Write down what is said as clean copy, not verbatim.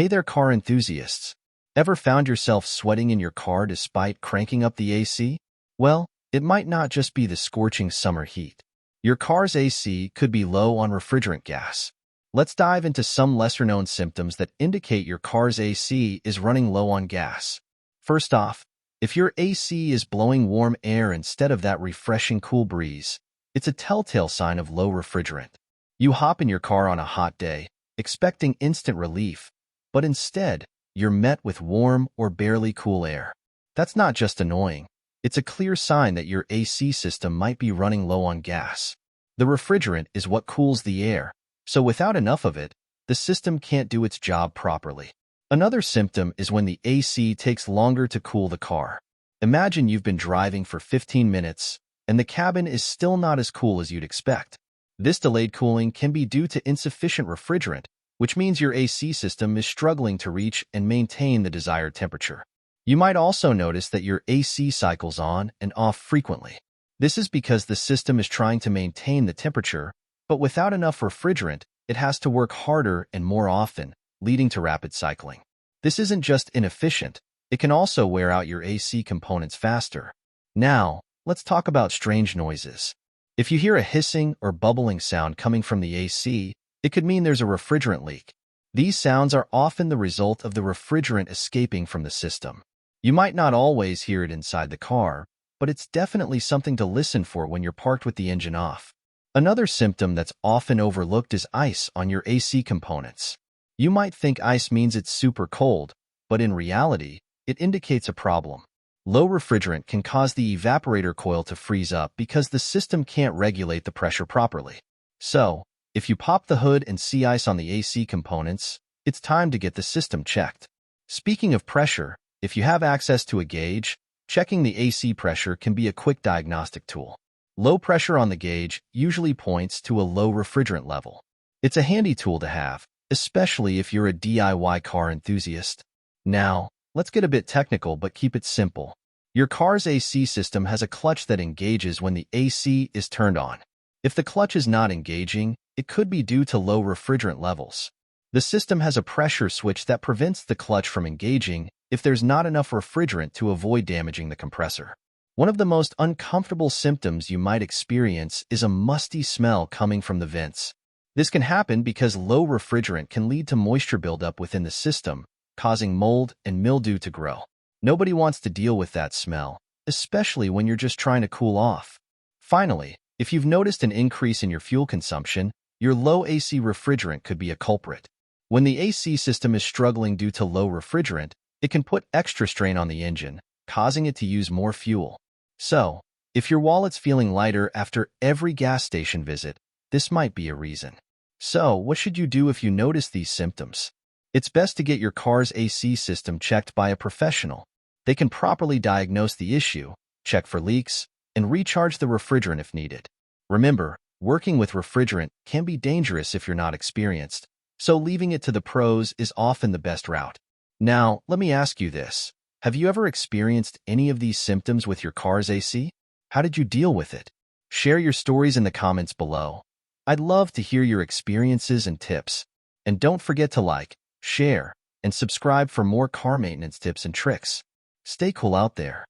Hey there, car enthusiasts. Ever found yourself sweating in your car despite cranking up the AC? Well, it might not just be the scorching summer heat. Your car's AC could be low on refrigerant gas. Let's dive into some lesser-known symptoms that indicate your car's AC is running low on gas. First off, if your AC is blowing warm air instead of that refreshing cool breeze, it's a telltale sign of low refrigerant. You hop in your car on a hot day, expecting instant relief, but instead, you're met with warm or barely cool air. That's not just annoying. It's a clear sign that your AC system might be running low on gas. The refrigerant is what cools the air, so without enough of it, the system can't do its job properly. Another symptom is when the AC takes longer to cool the car. Imagine you've been driving for 15 minutes, and the cabin is still not as cool as you'd expect. This delayed cooling can be due to insufficient refrigerant, which means your AC system is struggling to reach and maintain the desired temperature. You might also notice that your AC cycles on and off frequently. This is because the system is trying to maintain the temperature, but without enough refrigerant, it has to work harder and more often, leading to rapid cycling. This isn't just inefficient, it can also wear out your AC components faster. Now, let's talk about strange noises. If you hear a hissing or bubbling sound coming from the AC, it could mean there's a refrigerant leak. These sounds are often the result of the refrigerant escaping from the system. You might not always hear it inside the car, but it's definitely something to listen for when you're parked with the engine off. Another symptom that's often overlooked is ice on your AC components. You might think ice means it's super cold, but in reality, it indicates a problem. Low refrigerant can cause the evaporator coil to freeze up because the system can't regulate the pressure properly. So, if you pop the hood and see ice on the AC components, it's time to get the system checked. Speaking of pressure, if you have access to a gauge, checking the AC pressure can be a quick diagnostic tool. Low pressure on the gauge usually points to a low refrigerant level. It's a handy tool to have, especially if you're a DIY car enthusiast. Now, let's get a bit technical but keep it simple. Your car's AC system has a clutch that engages when the AC is turned on. If the clutch is not engaging, it could be due to low refrigerant levels. The system has a pressure switch that prevents the clutch from engaging if there's not enough refrigerant to avoid damaging the compressor. One of the most uncomfortable symptoms you might experience is a musty smell coming from the vents. This can happen because low refrigerant can lead to moisture buildup within the system, causing mold and mildew to grow. Nobody wants to deal with that smell, especially when you're just trying to cool off. Finally, if you've noticed an increase in your fuel consumption, your low AC refrigerant could be a culprit. When the AC system is struggling due to low refrigerant, it can put extra strain on the engine, causing it to use more fuel. So, if your wallet's feeling lighter after every gas station visit, this might be a reason. So, what should you do if you notice these symptoms? It's best to get your car's AC system checked by a professional. They can properly diagnose the issue, check for leaks, and recharge the refrigerant if needed. Remember, working with refrigerant can be dangerous if you're not experienced, so leaving it to the pros is often the best route. Now, let me ask you this. Have you ever experienced any of these symptoms with your car's AC? How did you deal with it? Share your stories in the comments below. I'd love to hear your experiences and tips. And don't forget to like, share, and subscribe for more car maintenance tips and tricks. Stay cool out there.